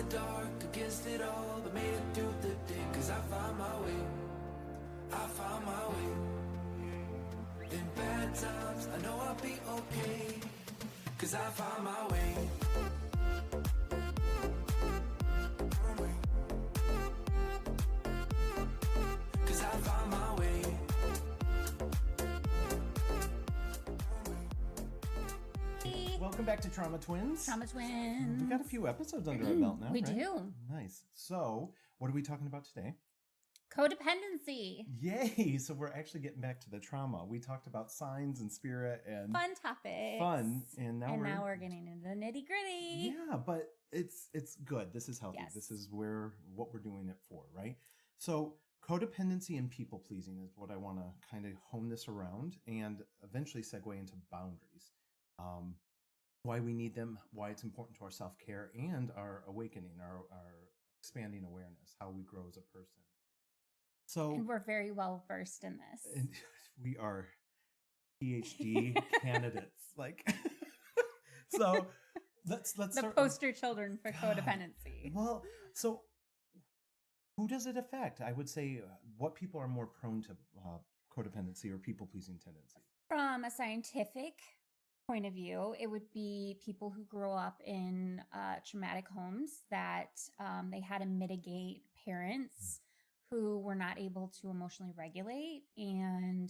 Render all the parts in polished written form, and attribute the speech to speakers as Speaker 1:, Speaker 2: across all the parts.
Speaker 1: dark against it all, but made it through the day. Cause I found my way. I found my way. In bad times, I know I'll be okay. Cause I found my way. Cause I found my way.
Speaker 2: Welcome back to Trauma Twins.
Speaker 3: Trauma Twins.
Speaker 2: We got a few episodes under our belt now.
Speaker 3: We
Speaker 2: right?
Speaker 3: do.
Speaker 2: Nice. So, what are we talking about today?
Speaker 3: Codependency.
Speaker 2: Yay! So we're actually getting back to the trauma. We talked about signs and spirit and
Speaker 3: Fun topics.
Speaker 2: fun, and now
Speaker 3: we're getting into the nitty gritty.
Speaker 2: Yeah, but it's good. This is healthy.
Speaker 3: Yes.
Speaker 2: This is what we're doing it for, right? So codependency and people pleasing is what I want to kind of hone this around, and eventually segue into boundaries. Why we need them, why it's important to our self-care and our awakening, our expanding awareness, how we grow as a person. So,
Speaker 3: And we're very well versed in this.
Speaker 2: and we are PhD candidates. Like, so let's
Speaker 3: The
Speaker 2: start.
Speaker 3: poster children for
Speaker 2: God.
Speaker 3: codependency.
Speaker 2: Well, so who does it affect? I would say what people are more prone to codependency or people-pleasing tendencies.
Speaker 3: From a scientific point of view, it would be people who grow up in traumatic homes that they had to mitigate parents who were not able to emotionally regulate. And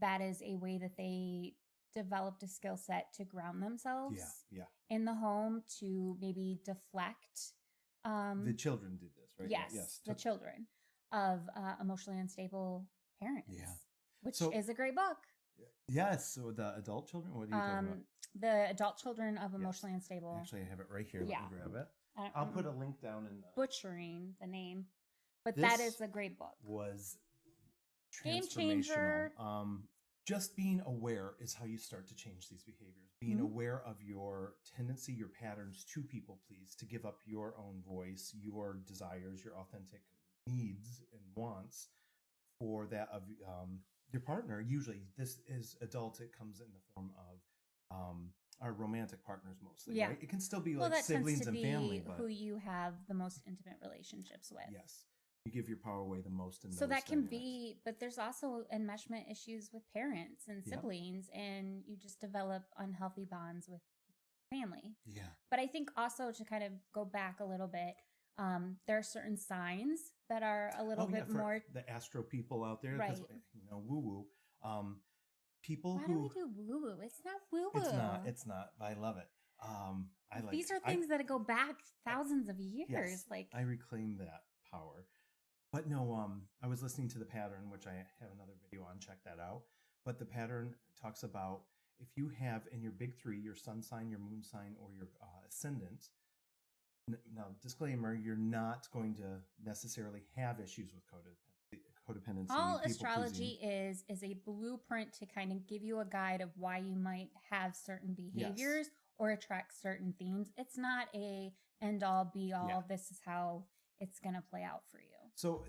Speaker 3: that is a way that they developed a skill set to ground themselves
Speaker 2: Yeah.
Speaker 3: in the home, to maybe deflect.
Speaker 2: The children did this, right?
Speaker 3: Yes, the children of emotionally unstable parents.
Speaker 2: Yeah.
Speaker 3: Which
Speaker 2: So-
Speaker 3: is a great book.
Speaker 2: Yes. So the adult children. What are you talking about?
Speaker 3: The adult children of emotionally unstable.
Speaker 2: Actually, I have it right here.
Speaker 3: Yeah.
Speaker 2: Let me grab it.
Speaker 3: I'm
Speaker 2: I'll put a link down in the.
Speaker 3: butchering the name, but that
Speaker 2: This
Speaker 3: is a great book.
Speaker 2: Was
Speaker 3: Game
Speaker 2: transformational.
Speaker 3: changer.
Speaker 2: Just being aware is how you start to change these behaviors. Being
Speaker 3: Mhm.
Speaker 2: aware of your tendency, your patterns to people please, to give up your own voice, your desires, your authentic needs and wants for that of your partner. Usually, this is adult. It comes in the form of our romantic partners mostly.
Speaker 3: Yeah.
Speaker 2: Right? It can still be
Speaker 3: Well,
Speaker 2: like
Speaker 3: that tends
Speaker 2: siblings
Speaker 3: to
Speaker 2: and
Speaker 3: be
Speaker 2: family, but
Speaker 3: who you have the most intimate relationships with.
Speaker 2: yes, you give your power away the most in
Speaker 3: So
Speaker 2: those
Speaker 3: that can
Speaker 2: dynamics.
Speaker 3: be, but there's also enmeshment issues with parents and
Speaker 2: Yep.
Speaker 3: siblings, and you just develop unhealthy bonds with family.
Speaker 2: Yeah.
Speaker 3: But I think also, to kind of go back a little bit, there are certain signs that are a little bit
Speaker 2: for
Speaker 3: more.
Speaker 2: the astro people out there, 'cause,
Speaker 3: Right.
Speaker 2: woo woo. People
Speaker 3: Why do
Speaker 2: who
Speaker 3: we do woo woo? It's not woo woo.
Speaker 2: it's not, but I love it. I like
Speaker 3: These are things that go back thousands of years.
Speaker 2: yes,
Speaker 3: Like,
Speaker 2: I reclaim that power. But no, I was listening to the pattern, which I have another video on. Check that out. But the pattern talks about if you have in your big three, your sun sign, your moon sign, or your ascendant. Now, disclaimer: you're not going to necessarily have issues with codependency.
Speaker 3: all
Speaker 2: people-pleasing.
Speaker 3: astrology is a blueprint to kind of give you a guide of why you might have certain behaviors or attract certain themes. It's not a end all be all.
Speaker 2: Yeah.
Speaker 3: This is how it's going to play out for you.
Speaker 2: So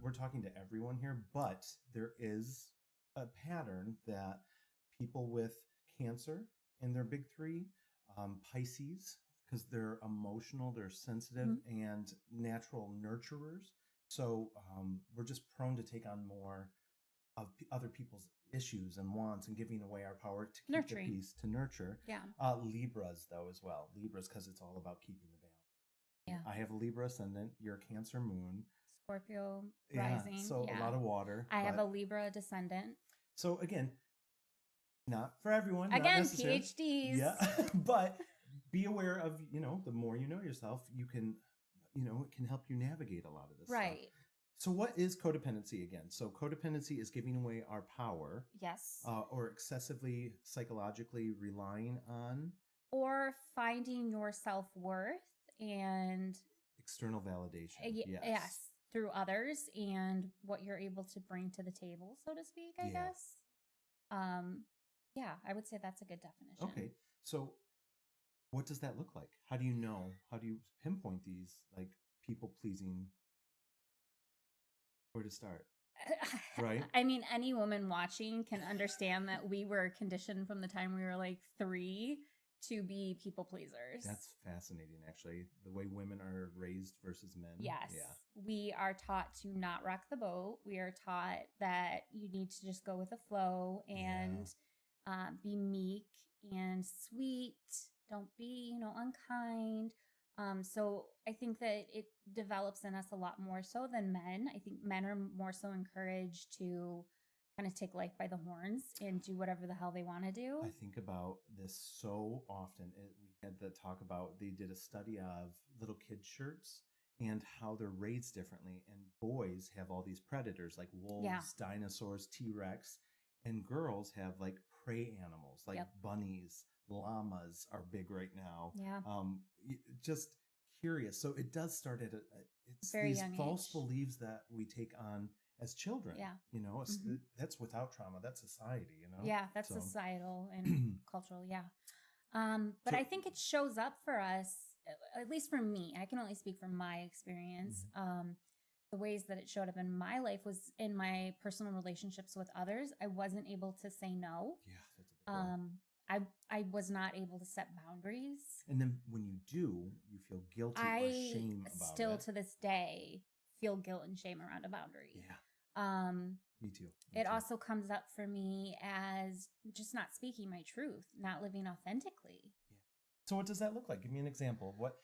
Speaker 2: we're talking to everyone here, but there is a pattern that people with Cancer in their big three, Pisces, because they're emotional, they're sensitive, and natural nurturers. So we're just prone to take on more of other people's issues and wants and giving away our power to keep
Speaker 3: Nurturing.
Speaker 2: the peace, to nurture.
Speaker 3: Yeah.
Speaker 2: Libras, though, as well. Libras, because it's all about keeping the balance.
Speaker 3: Yeah.
Speaker 2: I have a Libra ascendant. You're a Cancer moon.
Speaker 3: Scorpio
Speaker 2: Yeah,
Speaker 3: rising.
Speaker 2: so a lot of water.
Speaker 3: I have
Speaker 2: but-
Speaker 3: a Libra descendant.
Speaker 2: So again, not for everyone. not
Speaker 3: Again,
Speaker 2: necessary.
Speaker 3: PhDs.
Speaker 2: Yeah, but be aware of, the more you know yourself, you can, it can help you navigate a lot of this stuff.
Speaker 3: Right.
Speaker 2: So what is codependency again? So codependency is giving away our power
Speaker 3: Yes.
Speaker 2: or excessively psychologically relying on
Speaker 3: Or finding your self-worth and
Speaker 2: external validation.
Speaker 3: yes, through others and what you're able to bring to the table, so to speak, I
Speaker 2: Yeah.
Speaker 3: guess. Yeah, I would say that's a good definition.
Speaker 2: Okay. So what does that look like? How do you know? How do you pinpoint these like people pleasing? Where to start? Right.
Speaker 3: I mean, any woman watching can understand that we were conditioned from the time we were like 3 to be people pleasers.
Speaker 2: That's fascinating, actually. The way women are raised versus men.
Speaker 3: Yes.
Speaker 2: Yeah.
Speaker 3: We are taught to not rock the boat. We are taught that you need to just go with the flow and be meek and sweet. Don't be, unkind. So I think that it develops in us a lot more so than men. I think men are more so encouraged to kind of take life by the horns and do whatever the hell they want to do.
Speaker 2: I think about this so often. We had to talk about, they did a study of little kids' shirts and how they're raised differently. And boys have all these predators like wolves, dinosaurs, T-Rex, and girls have like prey animals like bunnies, llamas are big right now.
Speaker 3: Yeah.
Speaker 2: Just curious. So it does start at it's
Speaker 3: very
Speaker 2: these
Speaker 3: young
Speaker 2: false
Speaker 3: age.
Speaker 2: beliefs that we take on as children.
Speaker 3: Yeah.
Speaker 2: That's without trauma. That's society,
Speaker 3: Yeah, that's societal and cultural. Yeah. But I think it shows up for us, at least for me. I can only speak from my experience. The ways that it showed up in my life was in my personal relationships with others. I wasn't able to say no.
Speaker 2: Yeah, that's a big one.
Speaker 3: I was not able to set boundaries.
Speaker 2: And then when you do, you feel guilty or shame about it.
Speaker 3: I still to this day feel guilt and shame around a boundary.
Speaker 2: Yeah. Me too.
Speaker 3: It also comes up for me as just not speaking my truth, not living authentically.
Speaker 2: Yeah. So what does that look like? Give me an example. What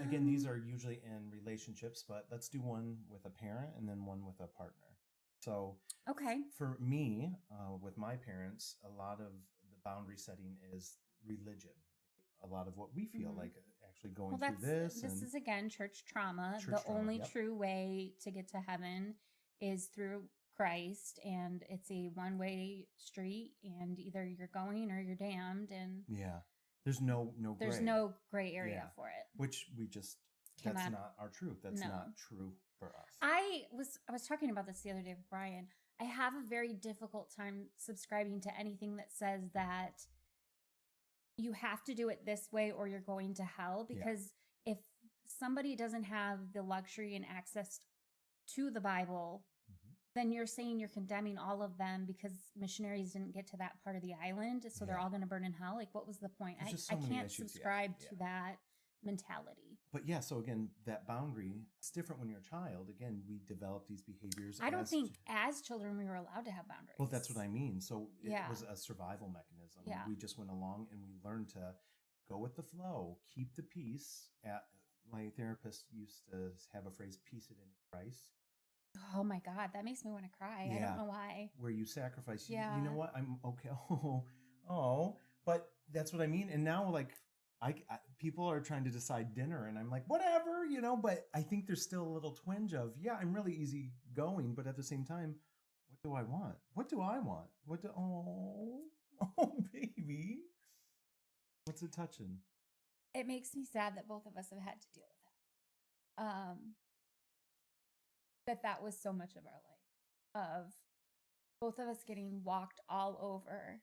Speaker 2: again, these are usually in relationships, but let's do one with a parent and then one with a partner. So
Speaker 3: okay.
Speaker 2: For me, with my parents, a lot of the boundary setting is religion. A lot of what we feel like actually going through this.
Speaker 3: This is again church trauma.
Speaker 2: Church trauma,
Speaker 3: only true way to get to heaven is through Christ, and it's a one-way street, and either you're going or you're damned. And
Speaker 2: there's no
Speaker 3: gray area for it.
Speaker 2: Which we just that's not our truth. That's not true for us.
Speaker 3: I was talking about this the other day with Brian. I have a very difficult time subscribing to anything that says that you have to do it this way or you're going to hell, because if somebody doesn't have the luxury and access to the Bible, then you're saying you're condemning all of them because missionaries didn't get to that part of the island, so they're all going to burn in hell. Like, what was the point? I can't subscribe to that mentality.
Speaker 2: But so again, that boundary, it's different when you're a child. Again, we develop these behaviors.
Speaker 3: I don't think as children we were allowed to have boundaries.
Speaker 2: Well, that's what I mean. So it was a survival mechanism.
Speaker 3: Yeah.
Speaker 2: We just went along and we learned to go with the flow, keep the peace. My therapist used to have a phrase, peace at any price.
Speaker 3: Oh my God, that makes me want to cry. I don't know why.
Speaker 2: Where you sacrifice. You know what? I'm okay. But that's what I mean. And now, like, I people are trying to decide dinner, and I'm like, whatever, But I think there's still a little twinge of, I'm really easy going, but at the same time, what do I want? What do I want? Oh, baby, what's it touching?
Speaker 3: It makes me sad that both of us have had to deal with that. That was so much of our life, of both of us getting walked all over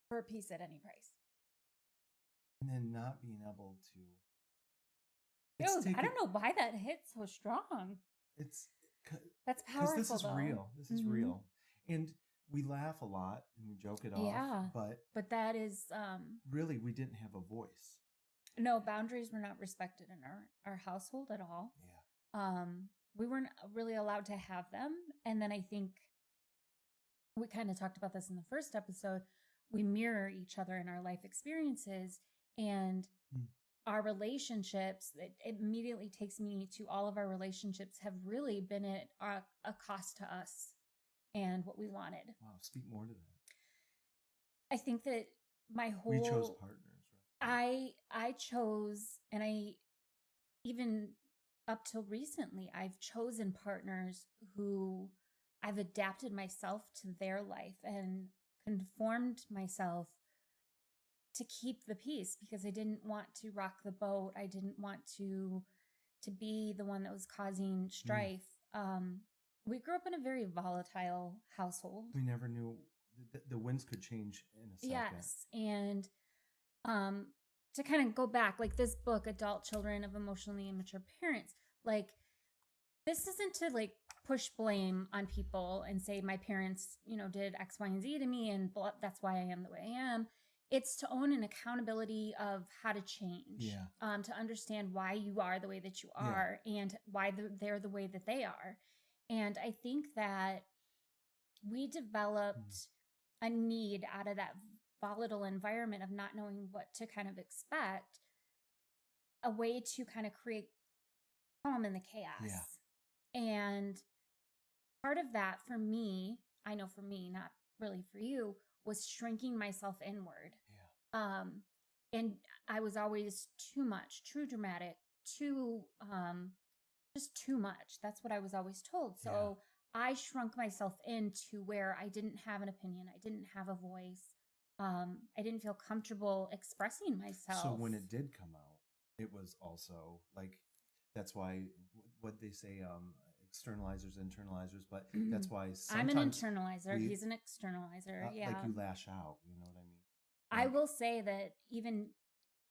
Speaker 3: for a piece at any price.
Speaker 2: And then not being able to.
Speaker 3: I don't know why that hit so strong. That's powerful.
Speaker 2: This is real. This is real. And we laugh a lot and we joke it off. But
Speaker 3: that is
Speaker 2: really, we didn't have a voice.
Speaker 3: No, boundaries were not respected in our household at all.
Speaker 2: Yeah.
Speaker 3: We weren't really allowed to have them. And then I think we kind of talked about this in the first episode. We mirror each other in our life experiences, and our relationships, it immediately takes me to all of our relationships have really been at a cost to us and what we wanted.
Speaker 2: Wow. Speak more to that.
Speaker 3: I think that we
Speaker 2: chose partners, right?
Speaker 3: I chose, and I even up till recently, I've chosen partners who I've adapted myself to their life and conformed myself to keep the peace, because I didn't want to rock the boat. I didn't want to be the one that was causing strife. We grew up in a very volatile household.
Speaker 2: We never knew the winds could change in a second.
Speaker 3: Yes. And to kind of go back, like this book, Adult Children of Emotionally Immature Parents, like this isn't to like push blame on people and say my parents, did X, Y, and Z to me, and that's why I am the way I am. it's to own an accountability of how to change,
Speaker 2: Yeah.
Speaker 3: to understand why you are the way that you
Speaker 2: Yeah.
Speaker 3: are and why they're the way that they are. And I think that we developed a need out of that volatile environment of not knowing what to kind of expect, a way to kind of create calm in the chaos.
Speaker 2: Yeah.
Speaker 3: And part of that for me, I know for me, not really for you, was shrinking myself inward.
Speaker 2: Yeah.
Speaker 3: And I was always too much, too dramatic, too just too much. That's what I was always told. So I shrunk myself into where I didn't have an opinion. I didn't have a voice. I didn't feel comfortable expressing myself.
Speaker 2: So when it did come out, it was also like, that's why what they say, externalizers, internalizers, but that's why
Speaker 3: I'm an
Speaker 2: sometimes
Speaker 3: internalizer. He's an externalizer. Yeah.
Speaker 2: like you lash out, you know what I mean?
Speaker 3: I
Speaker 2: Like,
Speaker 3: will say that even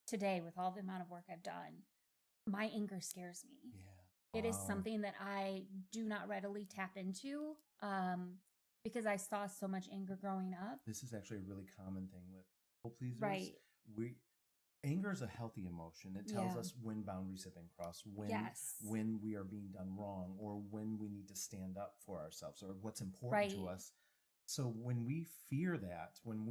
Speaker 3: today, with all the amount of work I've done, my anger scares me.
Speaker 2: yeah.
Speaker 3: It is
Speaker 2: Wow.
Speaker 3: something that I do not readily tap into, because I saw so much anger growing up.
Speaker 2: This is actually a really common thing with people pleasers.
Speaker 3: Right.
Speaker 2: Anger is a healthy emotion. It tells
Speaker 3: Yeah.
Speaker 2: us when boundaries have been crossed,
Speaker 3: Yes.
Speaker 2: when we are being done wrong, or when we need to stand up for ourselves, or what's important to
Speaker 3: Right.
Speaker 2: us. So when we fear that, when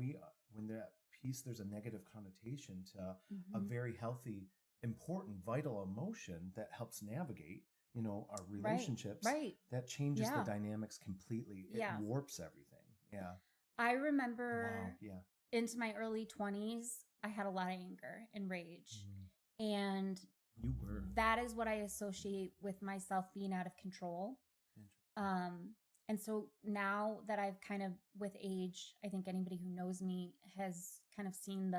Speaker 2: that piece, there's a negative connotation to a very healthy, important, vital emotion that helps navigate, our relationships.
Speaker 3: Right.
Speaker 2: That changes the
Speaker 3: Yeah.
Speaker 2: dynamics completely. It
Speaker 3: Yeah.
Speaker 2: warps everything. Yeah.
Speaker 3: I remember
Speaker 2: Wow. Yeah.
Speaker 3: into my early 20s, I had a lot of anger and rage. And
Speaker 2: You were.
Speaker 3: that is what I associate with myself being out of control. And so now that I've kind of, with age, I think anybody who knows me has kind of seen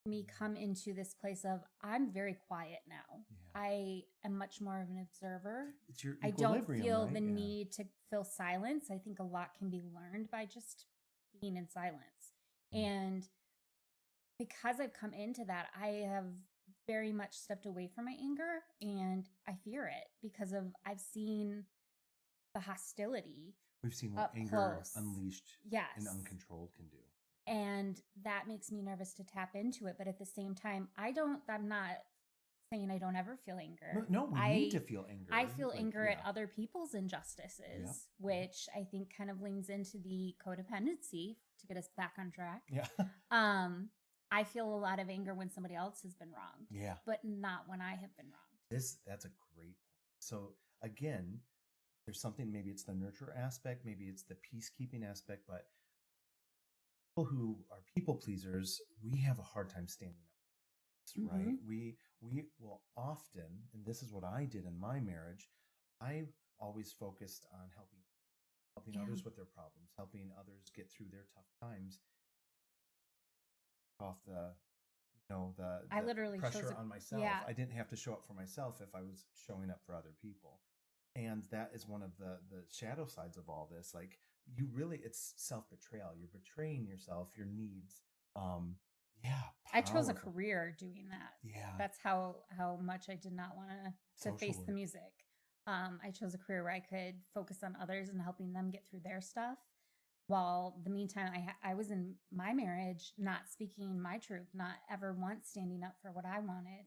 Speaker 3: me come into this place of, I'm very quiet now.
Speaker 2: Yeah.
Speaker 3: I am much more of an observer.
Speaker 2: It's your
Speaker 3: I don't
Speaker 2: equilibrium,
Speaker 3: feel
Speaker 2: right?
Speaker 3: the
Speaker 2: Yeah.
Speaker 3: need to fill silence. I think a lot can be learned by just being in silence. And because I've come into that, I have very much stepped away from my anger, and I fear it because I've seen the hostility.
Speaker 2: We've seen what
Speaker 3: up
Speaker 2: anger
Speaker 3: close.
Speaker 2: unleashed
Speaker 3: Yes.
Speaker 2: and uncontrolled can do.
Speaker 3: And that makes me nervous to tap into it. But at the same time, I'm not saying I don't ever feel anger.
Speaker 2: No, we need to feel anger.
Speaker 3: I feel
Speaker 2: Like,
Speaker 3: anger
Speaker 2: yeah.
Speaker 3: at other people's injustices,
Speaker 2: Yep.
Speaker 3: which I think kind of leans into the codependency, to get us back on track.
Speaker 2: Yeah.
Speaker 3: I feel a lot of anger when somebody else has been wronged.
Speaker 2: Yeah.
Speaker 3: But not when I have been wronged.
Speaker 2: That's a great point. So again, there's something, maybe it's the nurture aspect, maybe it's the peacekeeping aspect, but people who are people pleasers, we have a hard time standing up, right? We will often, and this is what I did in my marriage, I always focused on helping others with their problems, helping others get through their tough times, off the
Speaker 3: I literally
Speaker 2: pressure on myself.
Speaker 3: Yeah.
Speaker 2: I didn't have to show up for myself if I was showing up for other people. And that is one of the shadow sides of all this. Like, it's self-betrayal. You're betraying yourself, your needs.
Speaker 3: I chose a
Speaker 2: powerful.
Speaker 3: career doing that.
Speaker 2: Yeah.
Speaker 3: That's how much I did not want to face
Speaker 2: Social
Speaker 3: the
Speaker 2: work.
Speaker 3: music. I chose a career where I could focus on others and helping them get through their stuff. While the meantime, I was in my marriage, not speaking my truth, not ever once standing up for what I wanted,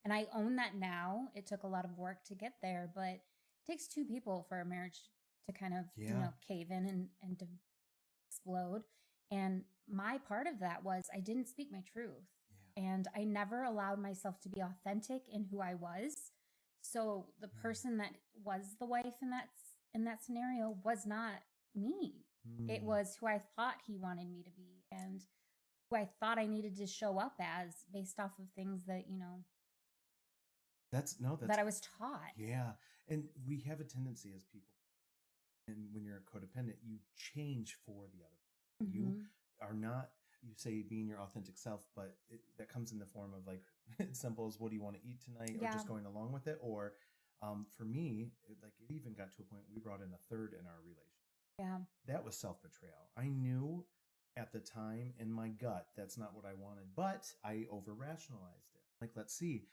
Speaker 3: and I own that now. It took a lot of work to get there, but it takes two people for a marriage to kind of, cave in and to explode. And my part of that was I didn't speak my truth, and I never allowed myself to be authentic in who I was. So the person that was the wife in that scenario was not me. It was who I thought he wanted me to be, and who I thought I needed to show up as, based off of things that, that I was taught.
Speaker 2: Yeah. And we have a tendency as people, and when you're a codependent, you change for the other. You are not, you say being your authentic self, but that comes in the form of, like, it's simple as, what do you want to eat tonight? Or just going along with it. Or for me, it even got to a point we brought in a third in our relationship.
Speaker 3: Yeah.
Speaker 2: That was self-betrayal. I knew at the time in my gut that's not what I wanted, but I over-rationalized it. Like, let's see,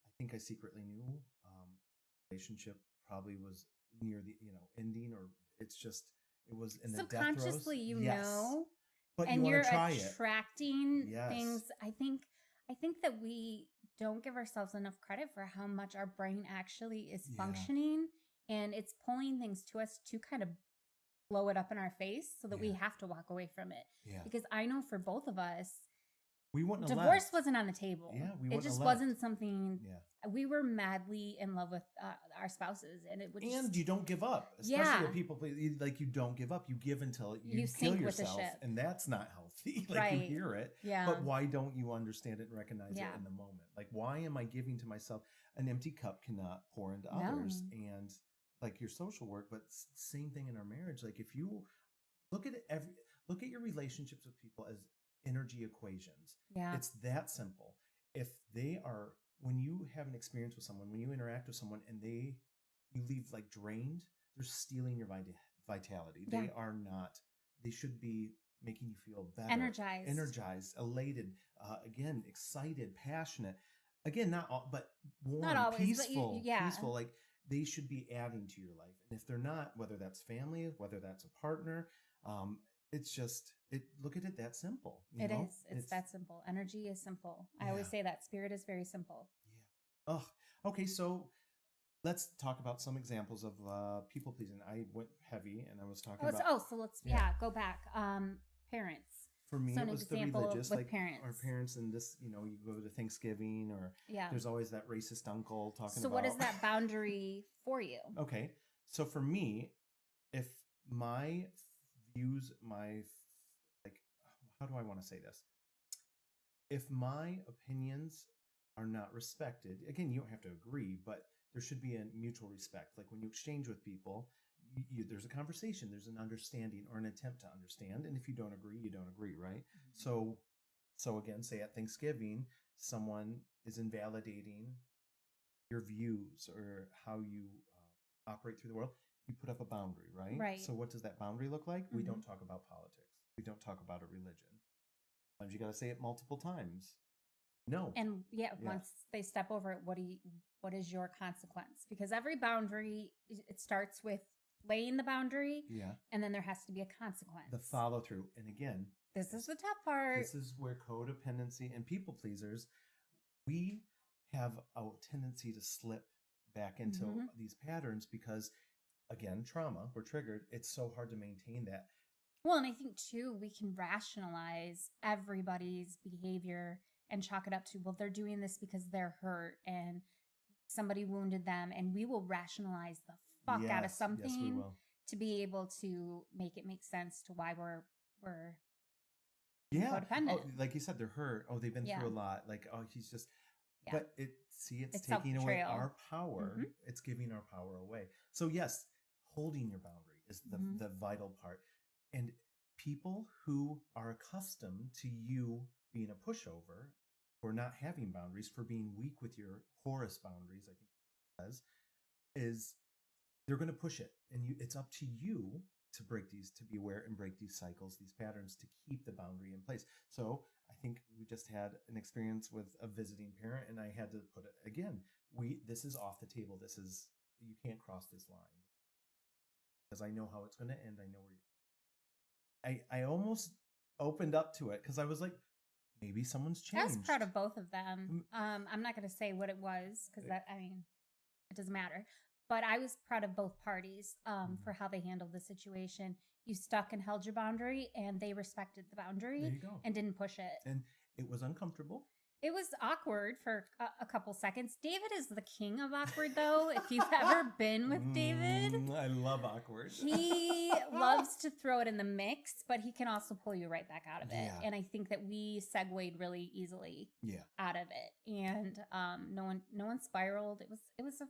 Speaker 2: I think I secretly knew relationship probably was near the ending, or it was in the death throes.
Speaker 3: Subconsciously, know
Speaker 2: but
Speaker 3: and
Speaker 2: you
Speaker 3: you're
Speaker 2: want to try it.
Speaker 3: attracting
Speaker 2: Yes.
Speaker 3: things. I think that we don't give ourselves enough credit for how much our brain actually is
Speaker 2: Yeah.
Speaker 3: functioning, and it's pulling things to us to kind of blow it up in our face so that we
Speaker 2: Yeah.
Speaker 3: have to walk away from it.
Speaker 2: Yeah.
Speaker 3: Because I know for both of us,
Speaker 2: We wouldn't have
Speaker 3: divorce
Speaker 2: left.
Speaker 3: wasn't on the table.
Speaker 2: Yeah, we
Speaker 3: it
Speaker 2: wouldn't
Speaker 3: just
Speaker 2: have left.
Speaker 3: wasn't something.
Speaker 2: Yeah.
Speaker 3: We were madly in love with our spouses, and it would just,
Speaker 2: And you don't give up, especially
Speaker 3: Yeah.
Speaker 2: with people. Like you don't give up. You give until you
Speaker 3: You
Speaker 2: kill
Speaker 3: sink with the
Speaker 2: yourself,
Speaker 3: ship.
Speaker 2: and that's not healthy. Like
Speaker 3: Right.
Speaker 2: you hear it,
Speaker 3: yeah,
Speaker 2: but why don't you understand it and recognize
Speaker 3: Yeah.
Speaker 2: it in the moment? Like, why am I giving to myself? An empty cup cannot pour into
Speaker 3: No.
Speaker 2: others. And like your social work, but same thing in our marriage. Like if you look at your relationships with people as energy equations.
Speaker 3: yeah,
Speaker 2: It's that simple. If they are, when you have an experience with someone, when you interact with someone and you leave like drained, they're stealing your vitality.
Speaker 3: Yeah.
Speaker 2: They are not, they should be making you feel better,
Speaker 3: energized,
Speaker 2: elated, again, excited, passionate. Again, not all, but warm,
Speaker 3: Not always, but
Speaker 2: peaceful,
Speaker 3: yeah.
Speaker 2: peaceful. Like they should be adding to your life. And if they're not, whether that's family, whether that's a partner, it's just look at it that simple.
Speaker 3: It is. It's that simple. Energy is simple. I always
Speaker 2: Yeah.
Speaker 3: say that spirit is very simple.
Speaker 2: Yeah. Oh, okay. So let's talk about some examples of people pleasing. I went heavy, and I was talking about.
Speaker 3: So let's
Speaker 2: Yeah.
Speaker 3: go back. Parents.
Speaker 2: For me,
Speaker 3: So
Speaker 2: it
Speaker 3: an
Speaker 2: was the
Speaker 3: example
Speaker 2: religious,
Speaker 3: with
Speaker 2: like
Speaker 3: parents.
Speaker 2: our parents, and this. You go to Thanksgiving, or
Speaker 3: Yeah.
Speaker 2: there's always that racist uncle talking
Speaker 3: So
Speaker 2: about.
Speaker 3: what is that boundary for you?
Speaker 2: Okay, so for me, if my views, like, how do I want to say this? If my opinions are not respected, again, you don't have to agree, but there should be a mutual respect. Like when you exchange with people, there's a conversation, there's an understanding or an attempt to understand. And if you don't agree, you don't agree, right? So again, say at Thanksgiving, someone is invalidating your views or how you operate through the world. You put up a boundary, right?
Speaker 3: Right.
Speaker 2: So what does that boundary look like? We
Speaker 3: Mhm.
Speaker 2: don't talk about politics. We don't talk about a religion. Sometimes you got to say it multiple times. No.
Speaker 3: And
Speaker 2: Yeah.
Speaker 3: once they step over it, what is your consequence? Because every boundary, it starts with laying the boundary,
Speaker 2: Yeah.
Speaker 3: and then there has to be a consequence.
Speaker 2: The follow through. And again,
Speaker 3: This is the tough part.
Speaker 2: this is where codependency and people pleasers, we have a tendency to slip back into
Speaker 3: Mhm.
Speaker 2: these patterns because, again, trauma, we're triggered. It's so hard to maintain that.
Speaker 3: Well, and I think too, we can rationalize everybody's behavior and chalk it up to, well, they're doing this because they're hurt and somebody wounded them. And we will rationalize the fuck out of
Speaker 2: Yes,
Speaker 3: something
Speaker 2: yes, we will.
Speaker 3: to be able to make it make sense to why we're
Speaker 2: Yeah.
Speaker 3: codependent.
Speaker 2: Oh, like you said, they're hurt. Oh, they've been
Speaker 3: Yeah.
Speaker 2: through a lot. Like, oh, he's just.
Speaker 3: Yeah.
Speaker 2: But it's
Speaker 3: It's
Speaker 2: taking away
Speaker 3: self-betrayal.
Speaker 2: our power.
Speaker 3: Mhm.
Speaker 2: It's giving our power away. So yes, holding your boundary is
Speaker 3: Mhm.
Speaker 2: the vital part. And people who are accustomed to you being a pushover, or not having boundaries, for being weak with your porous boundaries, I think it says, is they're going to push it, and it's up to you to break these, to be aware and break these cycles, these patterns, to keep the boundary in place. So I think we just had an experience with a visiting parent, and I had to put it again. This is off the table. You can't cross this line, because I know how it's going to end. I know where I almost opened up to it because I was like, maybe someone's
Speaker 3: I
Speaker 2: changed.
Speaker 3: was proud of both of them. I'm not going to say what it was because it doesn't matter. But I was proud of both parties for how they handled the situation. You stuck and held your boundary, and they respected the
Speaker 2: There
Speaker 3: boundary
Speaker 2: you go.
Speaker 3: and didn't push it.
Speaker 2: And it was uncomfortable.
Speaker 3: It was awkward for a couple seconds. David is the king of awkward, though. If you've ever been with David,
Speaker 2: I love awkward.
Speaker 3: he loves to throw it in the mix, but he can also pull you right back out of it.
Speaker 2: Yeah.
Speaker 3: And I think that we segued really easily
Speaker 2: Yeah.
Speaker 3: out of it, and no one spiraled. It was a.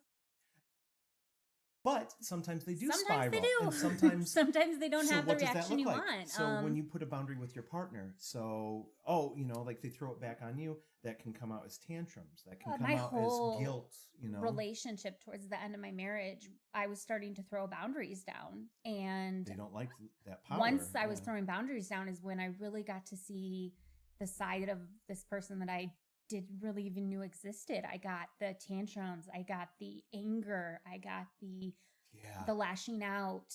Speaker 2: But sometimes they do
Speaker 3: Sometimes
Speaker 2: spiral.
Speaker 3: they do.
Speaker 2: And sometimes
Speaker 3: Sometimes they don't
Speaker 2: so
Speaker 3: have the
Speaker 2: what does that
Speaker 3: reaction
Speaker 2: look
Speaker 3: you
Speaker 2: like?
Speaker 3: want.
Speaker 2: So when you put a boundary with your partner, like they throw it back on you, that can come out as tantrums. That can come
Speaker 3: my
Speaker 2: out
Speaker 3: whole
Speaker 2: as guilt,
Speaker 3: relationship towards the end of my marriage, I was starting to throw boundaries down. And
Speaker 2: They don't like that power.
Speaker 3: once I was throwing boundaries down is when I really got to see the side of this person that I didn't really even knew existed. I got the tantrums, I got the anger, I got the lashing out.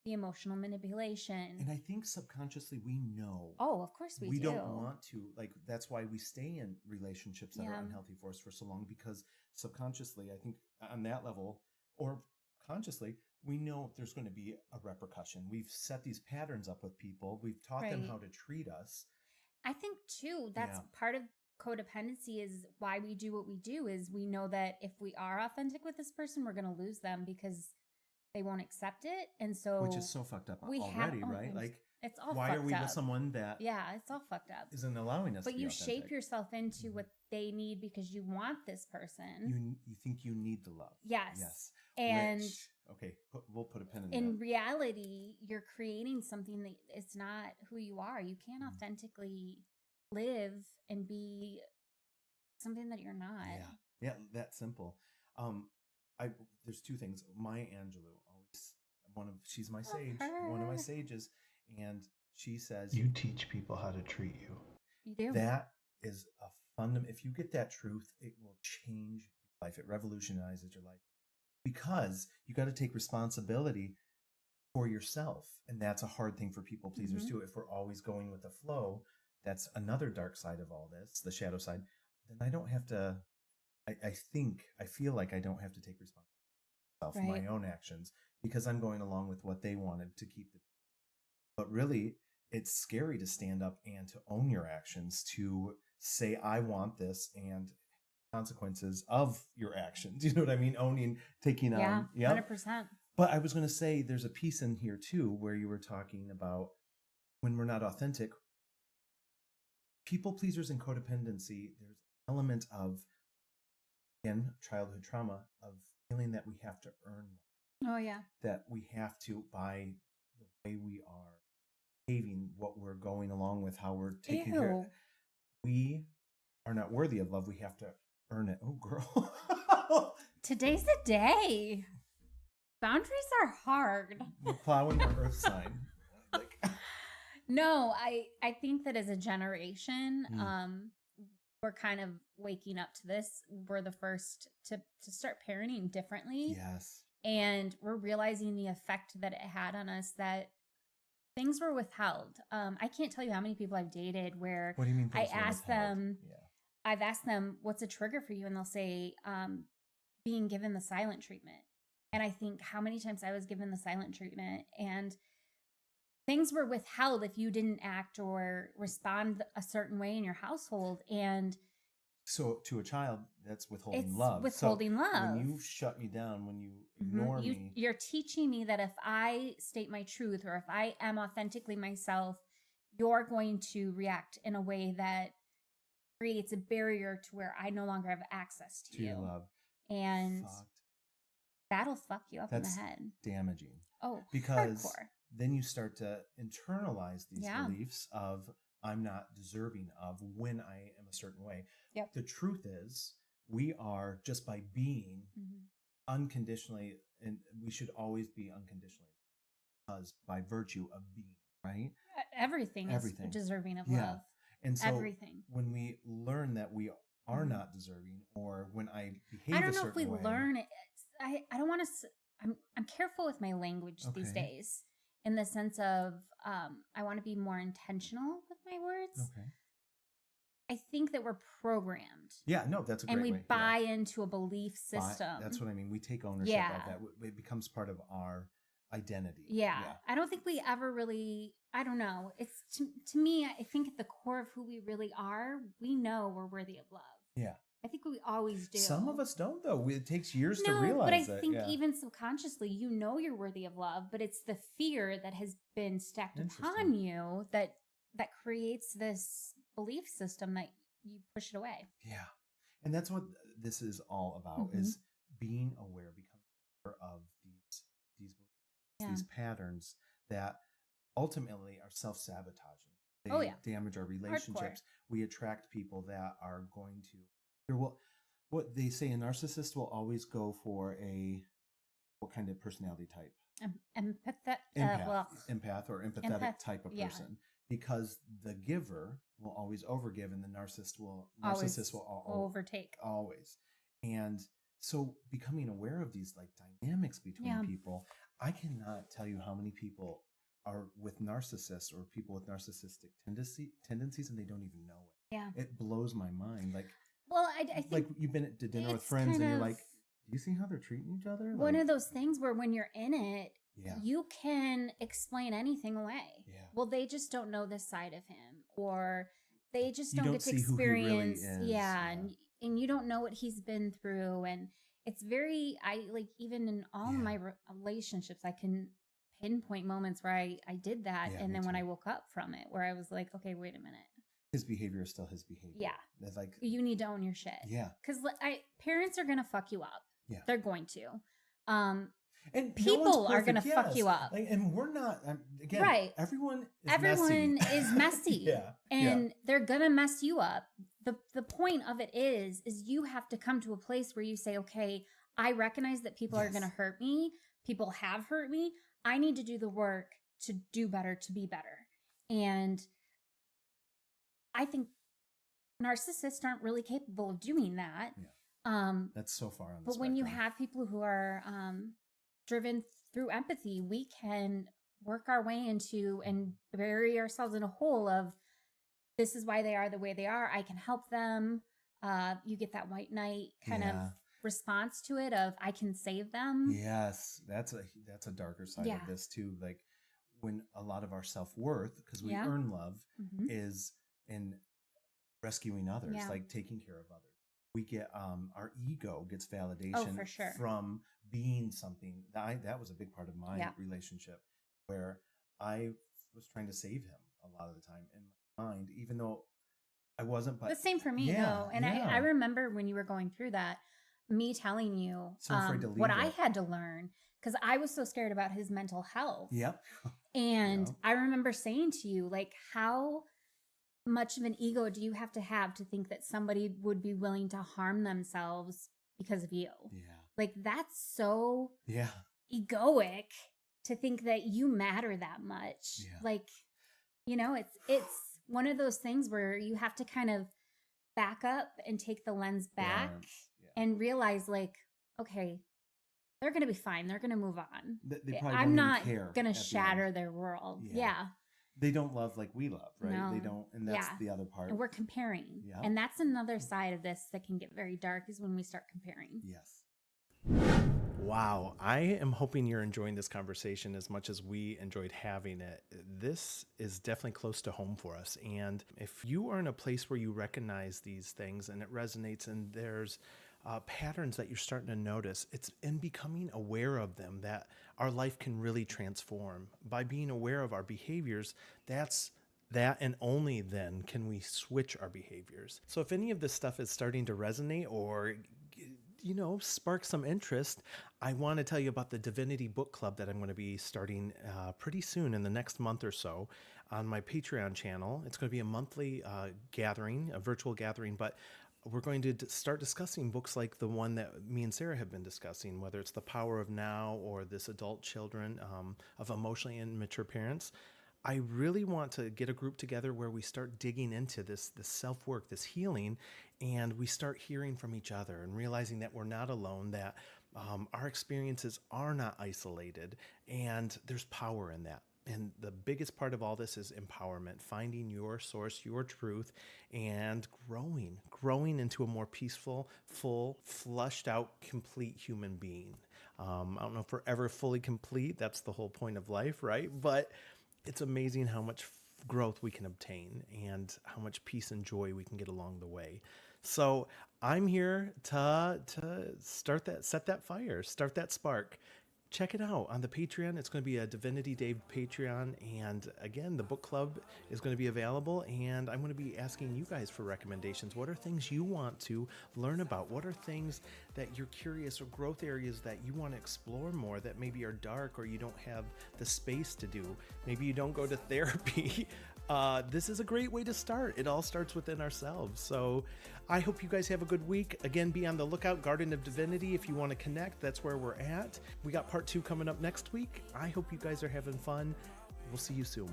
Speaker 3: the emotional manipulation.
Speaker 2: And I think subconsciously we know.
Speaker 3: Oh, of course we do.
Speaker 2: We don't want to, like, that's why we stay in relationships that
Speaker 3: Yeah.
Speaker 2: are unhealthy for us for so long, because subconsciously, I think on that level, or consciously, we know there's going to be a repercussion. We've set these patterns up with people. We've taught them
Speaker 3: Right.
Speaker 2: how to treat us.
Speaker 3: I think too, that's
Speaker 2: Yeah.
Speaker 3: part of codependency is why we do what we do, is we know that if we are authentic with this person, we're going to lose them because they won't accept it. And so
Speaker 2: Which is so fucked up
Speaker 3: we
Speaker 2: already,
Speaker 3: have,
Speaker 2: right? Like,
Speaker 3: it's all
Speaker 2: why
Speaker 3: fucked
Speaker 2: are we
Speaker 3: up.
Speaker 2: with someone that
Speaker 3: Yeah, it's all fucked up.
Speaker 2: isn't allowing us
Speaker 3: But
Speaker 2: to be
Speaker 3: you
Speaker 2: authentic?
Speaker 3: shape yourself into
Speaker 2: Mhm.
Speaker 3: what they need because you want this person.
Speaker 2: You think you need the love.
Speaker 3: Yes.
Speaker 2: Yes.
Speaker 3: And
Speaker 2: Which, okay, we'll put a pin in
Speaker 3: in
Speaker 2: that.
Speaker 3: reality, you're creating something that it's not who you are. You can't
Speaker 2: Mm.
Speaker 3: authentically live and be something that you're not.
Speaker 2: Yeah, that simple. I There's two things. Maya Angelou, always she's my sage, one of my
Speaker 3: her.
Speaker 2: sages, and she says, "You teach people how to treat you."
Speaker 3: You do.
Speaker 2: That is a fundamental. If you get that truth, it will change your life. It revolutionizes your life, because you got to take responsibility for yourself, and that's a hard thing for people pleasers
Speaker 3: Mhm.
Speaker 2: too. If we're always going with the flow, that's another dark side of all this, the shadow side. Then I don't have to. I feel like I don't have to take responsibility for my
Speaker 3: Right.
Speaker 2: own actions, because I'm going along with what they wanted to keep. But really, it's scary to stand up and to own your actions, to say, I want this, and consequences of your actions. You know what I mean? Taking
Speaker 3: Yeah,
Speaker 2: on. Yeah.
Speaker 3: 100%.
Speaker 2: But I was going to say, there's a piece in here too, where you were talking about when we're not authentic, people pleasers and codependency, there's an element of, again, childhood trauma, of feeling that we have to earn,
Speaker 3: Oh, yeah.
Speaker 2: that we have to, by the way we are behaving, what we're going along with, how we're taking care of,
Speaker 3: Ew.
Speaker 2: we are not worthy of love. We have to earn it. Oh, girl.
Speaker 3: Today's the day. Boundaries are hard.
Speaker 2: We're plowing our earth sign. Like,
Speaker 3: No, I think that as a generation,
Speaker 2: Mm.
Speaker 3: we're kind of waking up to this. We're the first to start parenting differently.
Speaker 2: yes.
Speaker 3: And we're realizing the effect that it had on us, that things were withheld. I can't tell you how many people I've dated where
Speaker 2: What do you mean?
Speaker 3: I
Speaker 2: things were
Speaker 3: ask
Speaker 2: withheld?
Speaker 3: them,
Speaker 2: Yeah.
Speaker 3: I've asked them, what's a trigger for you? And they'll say, being given the silent treatment. And I think how many times I was given the silent treatment, and things were withheld if you didn't act or respond a certain way in your household. And
Speaker 2: So to a child, that's withholding
Speaker 3: it's
Speaker 2: love.
Speaker 3: withholding love.
Speaker 2: When you shut me down, when you
Speaker 3: Mhm.
Speaker 2: ignore me,
Speaker 3: You're teaching me that if I state my truth, or if I am authentically myself, you're going to react in a way that creates a barrier to where I no longer have access to
Speaker 2: your
Speaker 3: you.
Speaker 2: love,
Speaker 3: And
Speaker 2: fucked.
Speaker 3: that'll fuck you up
Speaker 2: That's
Speaker 3: in the head.
Speaker 2: damaging.
Speaker 3: Oh,
Speaker 2: Because
Speaker 3: hardcore.
Speaker 2: then you start to internalize these
Speaker 3: Yeah.
Speaker 2: beliefs of, I'm not deserving of when I am a certain way.
Speaker 3: Yep.
Speaker 2: The truth is, we are, just by being
Speaker 3: Mhm.
Speaker 2: unconditionally, and we should always be unconditionally, because by virtue of being, right?
Speaker 3: Everything is deserving of
Speaker 2: Yeah.
Speaker 3: love.
Speaker 2: And so
Speaker 3: Everything.
Speaker 2: when we learn that we are
Speaker 3: Mhm.
Speaker 2: not deserving, or when I behave
Speaker 3: I
Speaker 2: a
Speaker 3: don't know if
Speaker 2: certain
Speaker 3: we
Speaker 2: way,
Speaker 3: learn it. I don't want to. I'm careful with my language these
Speaker 2: Okay.
Speaker 3: days, in the sense of I want to be more intentional with my words.
Speaker 2: Okay.
Speaker 3: I think that we're programmed,
Speaker 2: Yeah, no, that's a great
Speaker 3: and we
Speaker 2: way.
Speaker 3: buy into a belief system.
Speaker 2: That's what I mean. We take ownership
Speaker 3: Yeah.
Speaker 2: of that. It becomes part of our identity.
Speaker 3: Yeah. I don't think we ever really. I don't know. It's to me. I think at the core of who we really are, we know we're worthy of love.
Speaker 2: Yeah.
Speaker 3: I think we always do.
Speaker 2: Some of us don't, though. It takes years to
Speaker 3: No,
Speaker 2: realize
Speaker 3: but I
Speaker 2: it.
Speaker 3: think
Speaker 2: Yeah.
Speaker 3: even subconsciously, you know you're worthy of love, but it's the fear that has been stacked upon
Speaker 2: Interesting.
Speaker 3: you that creates this belief system that you push it away.
Speaker 2: Yeah. And that's what this is all about,
Speaker 3: Mhm.
Speaker 2: is being aware, becoming aware of these patterns that ultimately are self-sabotaging. They
Speaker 3: Oh, yeah.
Speaker 2: damage our relationships. We attract people that are going to, what they say, a narcissist will always go for what kind of personality type? Empath or empathetic type of
Speaker 3: yeah.
Speaker 2: person, because the giver will always overgive, and the narcissist will
Speaker 3: Always
Speaker 2: overtake.
Speaker 3: overtake.
Speaker 2: Always. And So becoming aware of these like dynamics between
Speaker 3: Yeah.
Speaker 2: people, I cannot tell you how many people are with narcissists or people with narcissistic tendencies and they don't even know it.
Speaker 3: Yeah.
Speaker 2: It blows my mind.
Speaker 3: Well, I think
Speaker 2: Like you've been to dinner with
Speaker 3: it's
Speaker 2: friends
Speaker 3: kind
Speaker 2: and you're
Speaker 3: of
Speaker 2: like, do you see how they're treating each other?
Speaker 3: one
Speaker 2: Like,
Speaker 3: of those things where when you're in it,
Speaker 2: yeah,
Speaker 3: you can explain anything away.
Speaker 2: yeah.
Speaker 3: Well, they just don't know this side of him, or they just
Speaker 2: You
Speaker 3: don't
Speaker 2: don't
Speaker 3: get to
Speaker 2: see who he really
Speaker 3: experience.
Speaker 2: is.
Speaker 3: Yeah,
Speaker 2: Yeah.
Speaker 3: and you don't know what he's been through, and it's very. I like even in all
Speaker 2: Yeah.
Speaker 3: my relationships, I can pinpoint moments where I did that,
Speaker 2: Yeah,
Speaker 3: and
Speaker 2: me
Speaker 3: then when
Speaker 2: too.
Speaker 3: I woke up from it, where I was like, okay, wait a minute.
Speaker 2: His behavior is still his behavior.
Speaker 3: Yeah.
Speaker 2: That's like,
Speaker 3: You need to own your shit.
Speaker 2: yeah.
Speaker 3: Because parents are gonna fuck you up.
Speaker 2: Yeah.
Speaker 3: They're going to.
Speaker 2: And
Speaker 3: People are gonna fuck you up.
Speaker 2: Like, and we're not, again,
Speaker 3: Right.
Speaker 2: Everyone
Speaker 3: Everyone
Speaker 2: messy.
Speaker 3: is messy.
Speaker 2: Yeah.
Speaker 3: And they're gonna mess you up. The point of it is you have to come to a place where you say, okay, I recognize that people are
Speaker 2: Yes.
Speaker 3: gonna hurt me. People have hurt me. I need to do the work to do better, to be better. And I think narcissists aren't really capable of doing that.
Speaker 2: Yeah. That's so far on the
Speaker 3: But when you
Speaker 2: spectrum.
Speaker 3: have people who are driven through empathy, we can work our way into and bury ourselves in a hole of this is why they are the way they are. I can help them. You get that white knight kind of
Speaker 2: Yeah.
Speaker 3: response to it of I can save them.
Speaker 2: Yes, that's a darker side
Speaker 3: Yeah.
Speaker 2: of this too. Like when a lot of our self-worth, because we
Speaker 3: Yeah.
Speaker 2: earn love,
Speaker 3: Mhm.
Speaker 2: is in rescuing others,
Speaker 3: Yeah.
Speaker 2: like taking care of others. We get our ego gets validation
Speaker 3: for sure.
Speaker 2: from being something. That was a big part of my
Speaker 3: Yeah.
Speaker 2: relationship where I was trying to save him a lot of the time in my mind, even though I wasn't. But
Speaker 3: The same for me,
Speaker 2: yeah,
Speaker 3: though. And
Speaker 2: yeah.
Speaker 3: I remember when you were going through that, me telling you
Speaker 2: So afraid to
Speaker 3: what
Speaker 2: leave
Speaker 3: I
Speaker 2: it.
Speaker 3: had to learn because I was so scared about his mental health.
Speaker 2: Yep.
Speaker 3: And
Speaker 2: Yeah.
Speaker 3: I remember saying to you, like, how much of an ego do you have to think that somebody would be willing to harm themselves because of you?
Speaker 2: Yeah.
Speaker 3: Like, that's so
Speaker 2: Yeah.
Speaker 3: egoic to think that you matter that much.
Speaker 2: Yeah.
Speaker 3: Like, it's one of those things where you have to kind of back up and take the lens back
Speaker 2: Balance. Yeah.
Speaker 3: and realize, like, okay, they're going to be fine. They're going to move on.
Speaker 2: They probably
Speaker 3: I'm
Speaker 2: don't
Speaker 3: not
Speaker 2: even care
Speaker 3: going to
Speaker 2: at the
Speaker 3: shatter
Speaker 2: end.
Speaker 3: their world.
Speaker 2: Yeah.
Speaker 3: Yeah.
Speaker 2: They don't love like we love, right?
Speaker 3: No.
Speaker 2: They don't, and that's
Speaker 3: Yeah.
Speaker 2: the other part.
Speaker 3: And we're comparing.
Speaker 2: Yeah.
Speaker 3: And that's another side of this that can get very dark is when we start comparing.
Speaker 2: Yes.
Speaker 4: Wow, I am hoping you're enjoying this conversation as much as we enjoyed having it. This is definitely close to home for us. And if you are in a place where you recognize these things and it resonates and there's patterns that you're starting to notice, it's in becoming aware of them that our life can really transform. By being aware of our behaviors, that and only then can we switch our behaviors. So if any of this stuff is starting to resonate or spark some interest, I want to tell you about the Divinity Book Club that I'm going to be starting pretty soon in the next month or so on my Patreon channel. It's going to be a monthly gathering, a virtual gathering, but we're going to start discussing books like the one that me and Sarah have been discussing, whether it's The Power of Now or This Adult Children of Emotionally Immature Parents. I really want to get a group together where we start digging into this self-work, this healing, and we start hearing from each other and realizing that we're not alone, that our experiences are not isolated, and there's power in that. And the biggest part of all this is empowerment, finding your source, your truth, and growing into a more peaceful, full, flushed out, complete human being. I don't know if we're ever fully complete. That's the whole point of life, right? But it's amazing how much growth we can obtain and how much peace and joy we can get along the way. So I'm here to set that fire, start that spark. Check it out on the Patreon. It's going to be a Divinity Dave Patreon. And again, the book club is going to be available. And I'm going to be asking you guys for recommendations. What are things you want to learn about? What are things that you're curious or growth areas that you want to explore more that maybe are dark or you don't have the space to do? Maybe you don't go to therapy. This is a great way to start. It all starts within ourselves. So I hope you guys have a good week. Again, be on the lookout. Garden of Divinity, if you want to connect, that's where we're at. We got part 2 coming up next week. I hope you guys are having fun. We'll see you soon.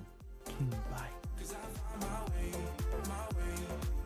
Speaker 4: Bye.
Speaker 1: 'Cause I found my way, my way.